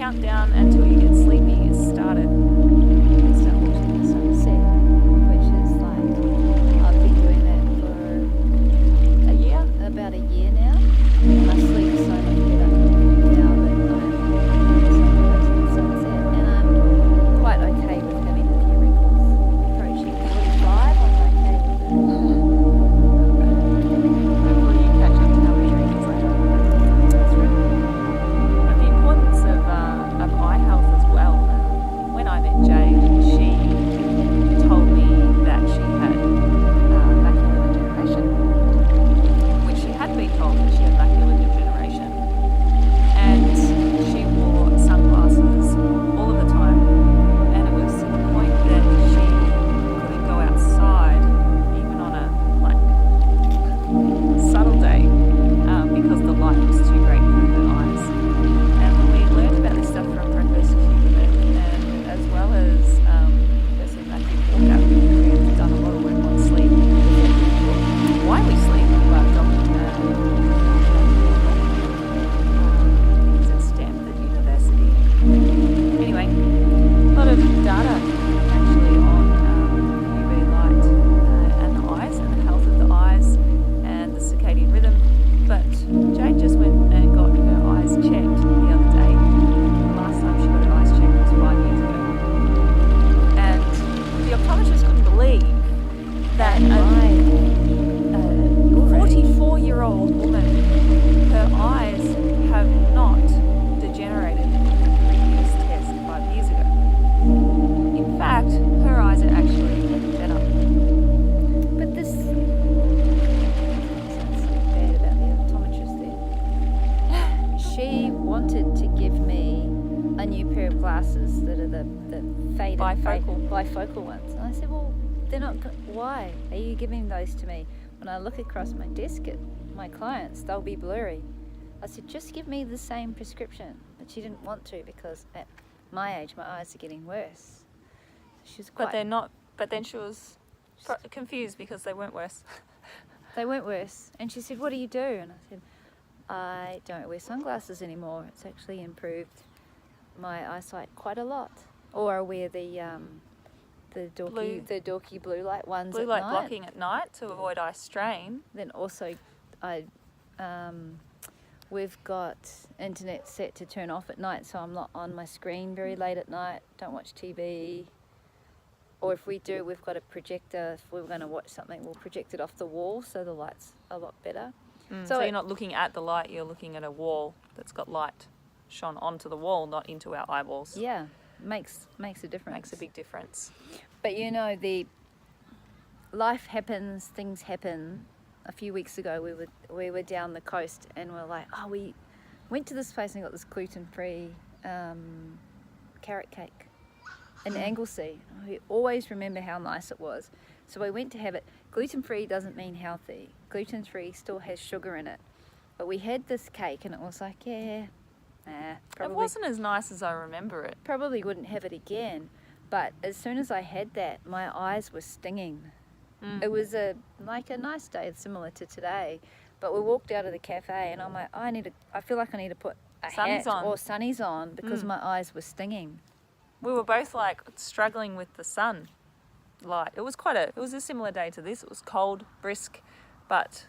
countdown until you get sleepy is started. I start watching the sunset, which is like, I've been doing that for A year? about a year now. I sleep so much better now that I'm watching the sunset, and I'm quite okay with having a few wrinkles. Approaching 45, I'm okay with it. Hopefully you catch up to how many wrinkles I have. That's right. But the importance of eye health as well. When I met Jade, she told me that she had macular degeneration, which she had been told that she had macular degeneration, and she wore sunglasses all of the time, and it was to the point that she couldn't go outside even on a subtle day because the light was too great for her eyes. And when we learned about this stuff from Professor Huberman, and as well as Professor Matthew Walker, who's done a lot of work on sleep, why we sleep, he's at Stanford University. Anyway, a lot of data actually on UV light and the eyes and the health of the eyes and the circadian rhythm. But Jade just went and got her eyes checked the other day. The last time she got her eyes checked was 5 years ago. And the optometrist couldn't believe that a 44-year-old woman, her eyes have not degenerated from the previous test 5 years ago. In fact, her eyes are actually better. But this sounds so bad about the optometrist there. She wanted to give me a new pair of glasses that are the faded bifocal ones. And I said, well, they're not. Why are you giving those to me? When I look across my desk at my clients, they'll be blurry. I said, just give me the same prescription. But she didn't want to because at my age, my eyes are getting worse. She was quite. But they're not. But then she was confused because they weren't worse. They weren't worse. And she said, what do you do? And I said, I don't wear sunglasses anymore. It's actually improved my eyesight quite a lot. Or I wear the dorky blue light ones Blue at light night. blocking at night to avoid eye strain. Then also, we've got internet set to turn off at night, so I'm not on my screen very late at night. Don't watch TV. Or if we do, we've got a projector. If we're going to watch something, we'll project it off the wall, so the light's a lot better. So you're not looking at the light, you're looking at a wall that's got light shone onto the wall, not into our eyeballs. Yeah, makes a difference. Makes a big difference. But you know, the life happens, things happen. A few weeks ago, we were down the coast, and we're like, oh, we went to this place and got this gluten-free carrot cake in Anglesey. We always remember how nice it was. So we went to have it. Gluten-free doesn't mean healthy. Gluten-free still has sugar in it. But we had this cake, and it was like, probably. It wasn't as nice as I remember it. Probably wouldn't have it again. But as soon as I had that, my eyes were stinging. It was like a nice day, similar to today. But we walked out of the cafe, and I'm like, I feel like I need to put a hat or sunnies on because my eyes were stinging. We were both like struggling with the sun light. It was a similar day to this. It was cold, brisk, but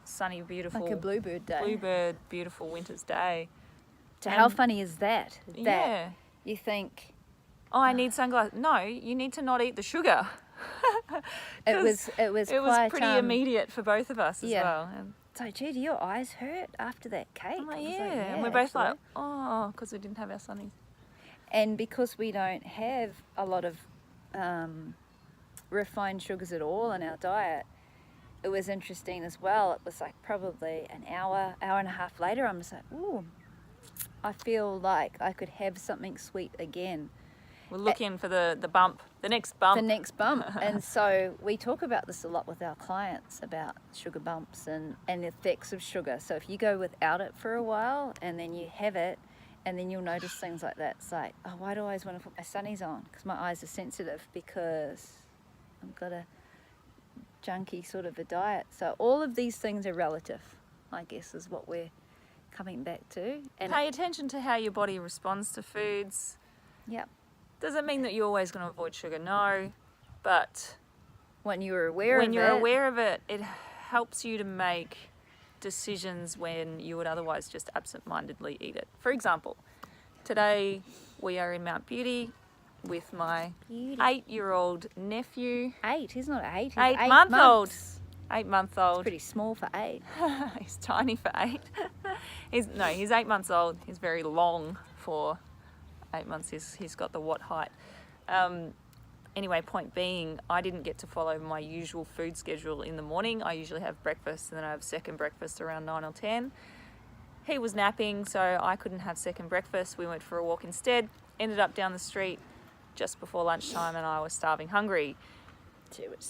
sunny, beautiful. Like a bluebird day. Bluebird, beautiful winter's day. So how funny is that? Yeah. You think, oh, I need sunglasses. No, you need to not eat the sugar. it was quite, pretty immediate for both of us as well. And so, gee, do your eyes hurt after that cake? I'm like, yeah. And we're both like, oh, because we didn't have our sunnies. And because we don't have a lot of refined sugars at all in our diet, it was interesting as well. It was like probably an hour and a half later, I'm just like, ooh, I feel like I could have something sweet again. We're looking for the bump, the next bump. The next bump. And so we talk about this a lot with our clients about sugar bumps and the effects of sugar. So if you go without it for a while and then you have it, and then you'll notice things like that. It's like, oh, why do I always want to put my sunnies on? Because my eyes are sensitive because I've got a junky sort of a diet. So all of these things are relative, I guess, is what we're coming back to. And Pay attention to how your body responds to foods. Yep. Does it mean that you're always going to avoid sugar? No. But when you're aware of it, it helps you to make decisions when you would otherwise just absent-mindedly eat it. For example, today we are in Mount Beauty with my 8-year-old nephew. 8? He's not 8. He's 8-month-old. 8-month-old. Pretty small for 8. He's tiny for 8. He's 8 months old. He's very long for 8 months. He's got the what height. Anyway, point being, I didn't get to follow my usual food schedule in the morning. I usually have breakfast and then I have second breakfast around 9 or 10. He was napping, so I couldn't have second breakfast. We went for a walk instead. Ended up down the street just before lunchtime and I was starving hungry.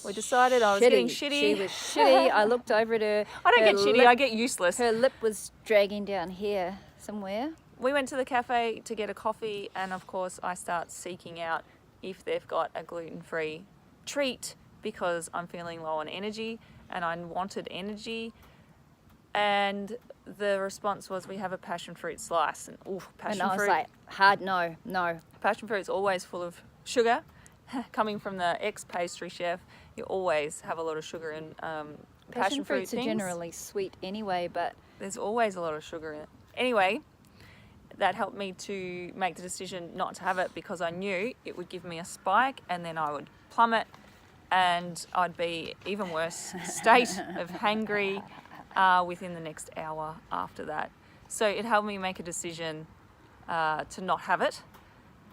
We decided I was getting shitty. She was shitty. I looked over at her. I don't get shitty, I get useless. Her lip was dragging down here somewhere. We went to the cafe to get a coffee and of course I start seeking out if they've got a gluten-free treat because I'm feeling low on energy and I wanted energy. And the response was, we have a passion fruit slice. And passion fruit. And I was like, hard no. Passion fruit's always full of sugar. Coming from the ex-pastry chef, you always have a lot of sugar in passion fruit fruits are generally sweet anyway, but there's always a lot of sugar in it. Anyway, that helped me to make the decision not to have it because I knew it would give me a spike and then I would plummet and I'd be even worse state of hangry within the next hour after that. So it helped me make a decision to not have it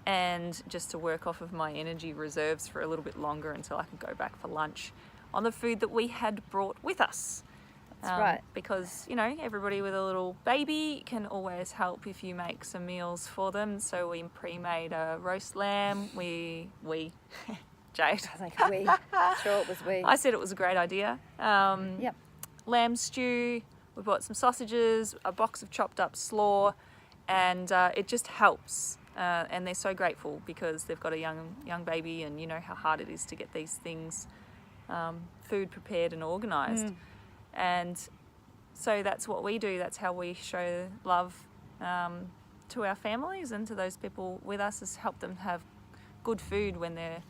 and just to work off of my energy reserves for a little bit longer until I could go back for lunch on the food that we had brought with us. That's right. Because, everybody with a little baby can always help if you make some meals for them. So we pre-made a roast lamb. We Jade. I was like, we. Sure, it was we. I said it was a great idea. Yep. Lamb stew. We bought some sausages, a box of chopped up slaw, and it just helps. And they're so grateful because they've got a young baby, and you know how hard it is to get these things, food prepared and organised. And so that's what we do. That's how we show love to our families and to those people with us, is help them have good food when they're,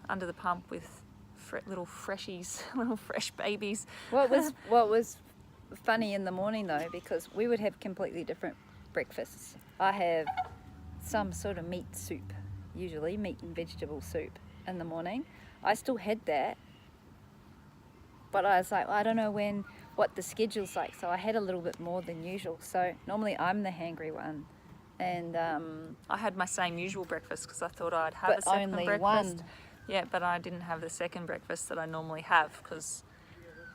under the pump with little freshies, little fresh babies. What was funny in the morning though, because we would have completely different breakfasts. I have some sort of meat soup, usually meat and vegetable soup in the morning. I still had that. But I was like, I don't know what the schedule's like, so I had a little bit more than usual. So normally I'm the hangry one, and I had my same usual breakfast because I thought I'd have a second only breakfast. One. Yeah, but I didn't have the second breakfast that I normally have because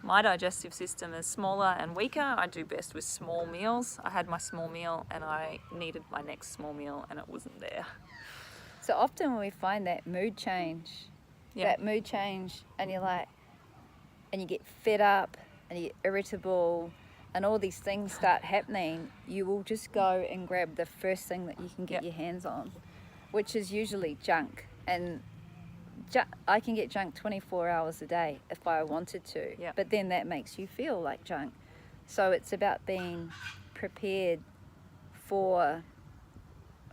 my digestive system is smaller and weaker. I do best with small meals. I had my small meal and I needed my next small meal and it wasn't there. So often when we find that mood change, and you're like, and you get fed up and you get irritable and all these things start happening, you will just go and grab the first thing that you can get your hands on, which is usually junk. And I can get junk 24 hours a day if I wanted to, but then that makes you feel like junk. So it's about being prepared for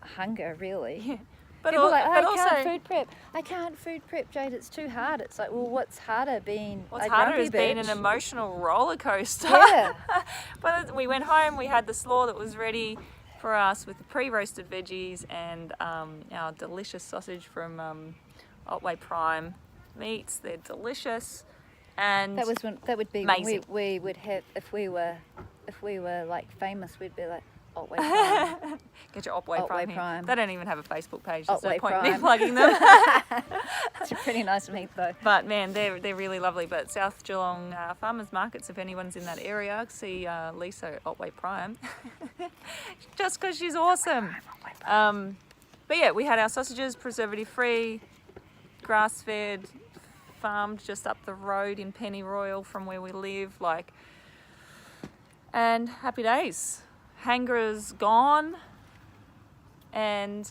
hunger, really. Yeah. But people are like, I also can't food prep. I can't food prep, Jade. It's too hard. It's like, well, what's harder, being What's a harder grumpy is being bitch? an emotional roller coaster. Yeah. But we went home. We had the slaw that was ready for us with the pre-roasted veggies and our delicious sausage from Otway Prime Meats. They're delicious, and that would be amazing. we would have if we were like famous. We'd be like Otway Prime. Get your Otway Prime. Prime. They don't even have a Facebook page. There's Otway no point in me Prime. plugging them. It's a pretty nice meat though. But man, they're really lovely. But South Geelong farmers markets, if anyone's in that area, see Lisa at Otway Prime, just because she's awesome. But yeah, we had our sausages, preservative free, grass fed, farmed just up the road in Pennyroyal from where we live, and happy days. Hanger's gone, and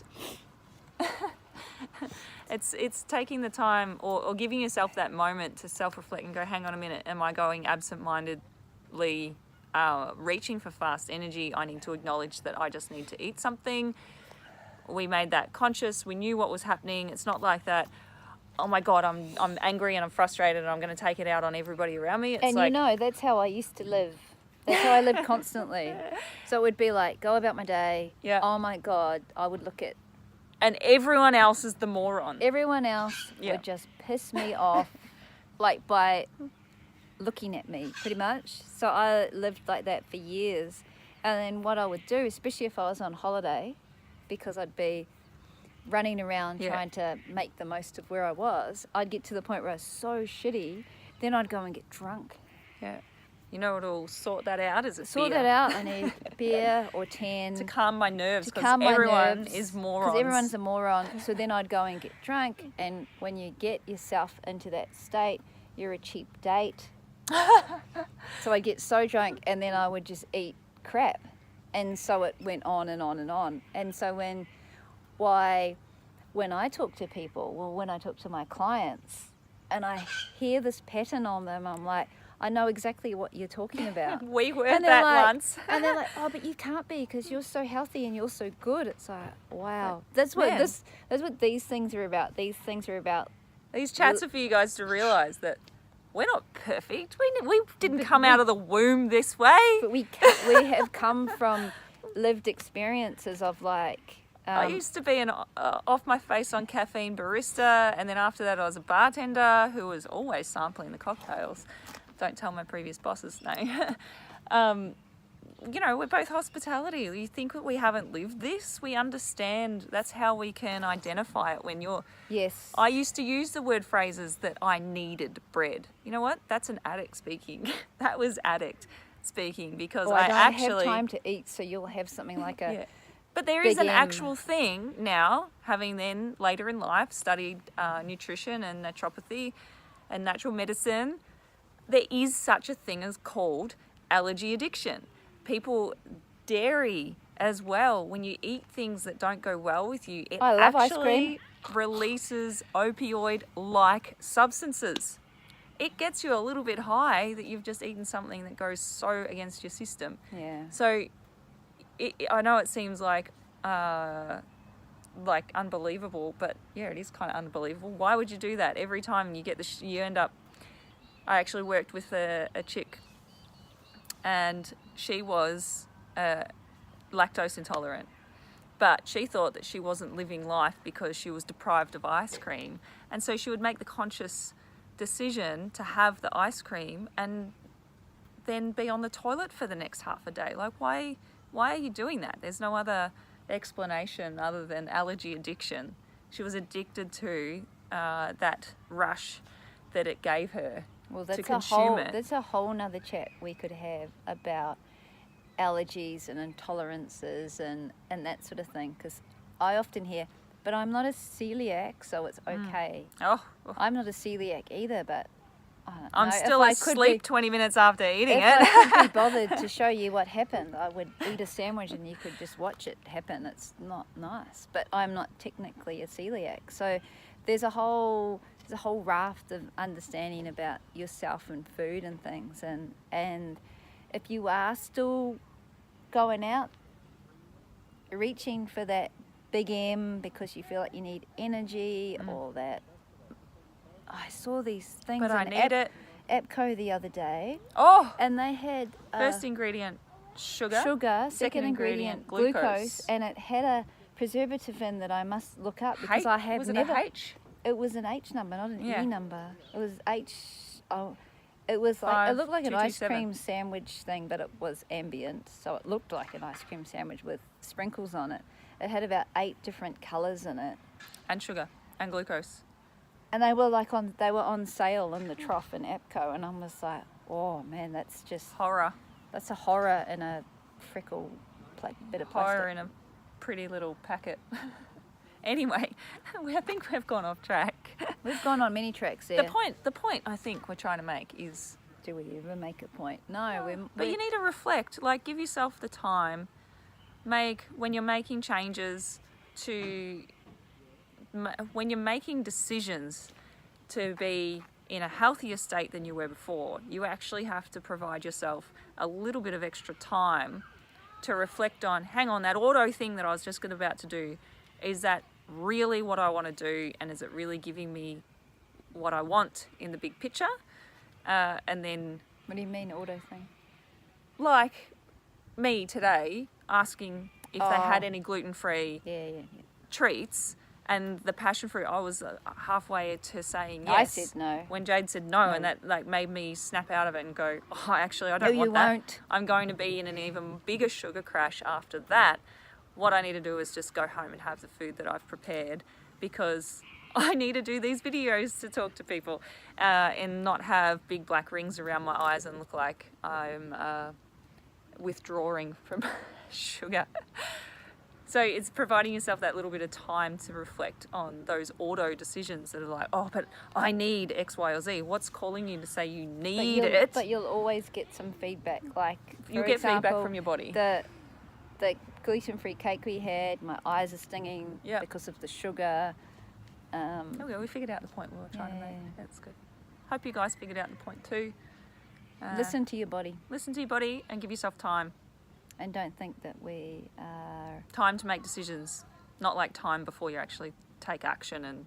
it's taking the time or giving yourself that moment to self-reflect and go, hang on a minute, am I going absent-mindedly reaching for fast energy, I need to acknowledge that I just need to eat something. We made that conscious. We knew what was happening. It's not like that, oh my God, I'm angry and I'm frustrated and I'm going to take it out on everybody around me. It's and like, you know, that's how I used to live. That's how I lived constantly. So it would be like, go about my day. Yeah. Oh my God, I would look at and everyone else is the moron. everyone else Yeah. would just piss me off, like by looking at me, pretty much. So I lived like that for years. And then what I would do, especially if I was on holiday, because I'd be running around Yeah. trying to make the most of where I was, I'd get to the point where I was so shitty, then I'd go and get drunk. Yeah. You know what'll sort that out? Is it Sort beer? that out. I need beer or 10 To calm my nerves, to because calm my everyone nerves, is morons. because everyone's a moron. So then I'd go and get drunk, and when you get yourself into that state, you're a cheap date. So I'd get so drunk, and then I would just eat crap, and so it went on and on and on. And so when I talk to people, well, when I talk to my clients, and I hear this pattern on them, I'm like, I know exactly what you're talking about. We were And that they're like, once. And they're like, oh, but you can't be because you're so healthy and you're so good. It's like, wow. That's what Man. that's what these things are about. These things are about. These chats are for you guys to realise that we're not perfect. We didn't come out of the womb this way. But we have come from lived experiences of like. I used to be an off my face on caffeine barista, and then after that I was a bartender who was always sampling the cocktails. Don't tell my previous bosses, no. You know, we're both hospitality. You think that we haven't lived this? We understand. That's how we can identify it when you're... Yes. I used to use the word phrases that I needed bread. You know what? That's an addict speaking. That was addict speaking, because Well, I don't actually... have time to eat, so you'll have something like a... Yeah. But there is Big an M. actual thing now, having then later in life studied nutrition and naturopathy and natural medicine. There is such a thing as called allergy addiction. People, dairy as well, when you eat things that don't go well with you, it I love ice actually releases opioid-like substances. It gets you a little bit high that you've just eaten something that goes so against your system. Yeah. So I know it seems like unbelievable, but yeah, it is kind of unbelievable. Why would you do that? Every time you get you end up... I actually worked with a chick, and she was lactose intolerant, but she thought that she wasn't living life because she was deprived of ice cream, and so she would make the conscious decision to have the ice cream and then be on the toilet for the next half a day. Like, why are you doing that? There's no other explanation other than allergy addiction. She was addicted to that rush that it gave her. Well, to consume it. That's a whole nother chat we could have about allergies and intolerances and that sort of thing. Because I often hear, but I'm not a celiac, so it's okay. Oh, I'm not a celiac either, but I don't know. I'm still If I could asleep be- 20 minutes after eating If it. I could be bothered to show you what happened, I would eat a sandwich and you could just watch it happen. It's not nice, but I'm not technically a celiac. So there's a whole raft of understanding about yourself and food and things. And if you are still going out, reaching for that big M because you feel like you need energy or that... I saw these things But I in need it. Epco the other day, Oh, and they had first ingredient, sugar. second ingredient glucose, and it had a preservative in that I must look up because I have was never... it a H? It was an H number, not an Yeah. E number. It was H. Oh, it was like it looked like an ice 5227. cream sandwich thing, but it was ambient, so it looked like an ice cream sandwich with sprinkles on it. It had about 8 different colours in it, And sugar and glucose. and they were on sale in the trough in Epco, and I was like, oh man, that's just Horror. that's a horror in a freckle bit of plastic. Horror in a pretty little packet. Anyway, I think we've gone off track. We've gone on many tracks there. The point I think we're trying to make is... Do we ever make a point? No, But you need to reflect, like give yourself the time, when you're making changes when you're making decisions to be in a healthier state than you were before, you actually have to provide yourself a little bit of extra time to reflect on, hang on, that auto thing that I was just about to do, is that really what I want to do, and is it really giving me what I want in the big picture? And then... What do you mean auto thing? Like me today asking if they had any gluten-free treats, and the passion fruit, I was halfway to saying yes. I said no. When Jade said no, and that like made me snap out of it and go, oh, actually, I don't No, want you that. won't. I'm going to be in an even bigger sugar crash after that. What I need to do is just go home and have the food that I've prepared, because I need to do these videos to talk to people and not have big black rings around my eyes and look like I'm withdrawing from sugar. So it's providing yourself that little bit of time to reflect on those auto decisions that are like, oh, but I need X, Y, or Z. What's calling you to say you need it? But you'll always get some feedback. Like, You'll get feedback from your body. The gluten-free cake we had, my eyes are stinging because of the sugar. Okay, we figured out the point we were trying to make. That's good. Hope you guys figured out the point too. Listen to your body. Listen to your body and give yourself time. And don't think that we are... Time to make decisions, not like time before you actually take action and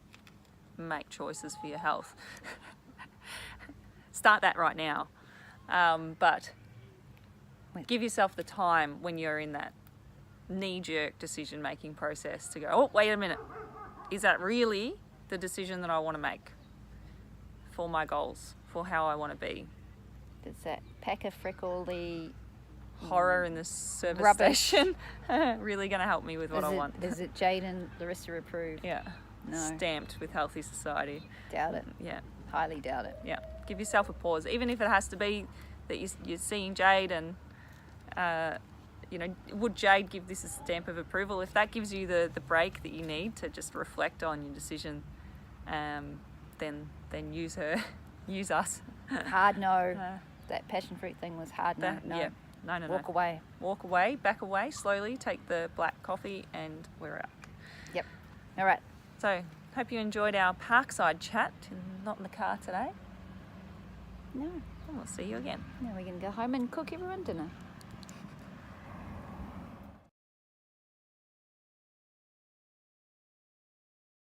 make choices for your health. Start that right now. But give yourself the time when you're in that knee-jerk decision-making process to go, oh, wait a minute. Is that really the decision that I want to make for my goals, for how I want to be? Does that pack of freckly... horror in the service rubbish station really going to help me with what I want? Is it Jade and Larissa approved? Yeah. No. Stamped with Healthy Society. Doubt it. Yeah. Highly doubt it. Yeah. Give yourself a pause, even if it has to be that you're seeing Jade and, would Jade give this a stamp of approval? If that gives you the break that you need to just reflect on your decision, then use her, use us. Hard no. That passion fruit thing was hard no. Yeah. No. Walk away. Walk away, back away, slowly, take the black coffee, and we're out. Yep. All right. So, hope you enjoyed our Parkside chat, not in the car today. No. And we'll see you again. Now we're going to go home and cook everyone dinner.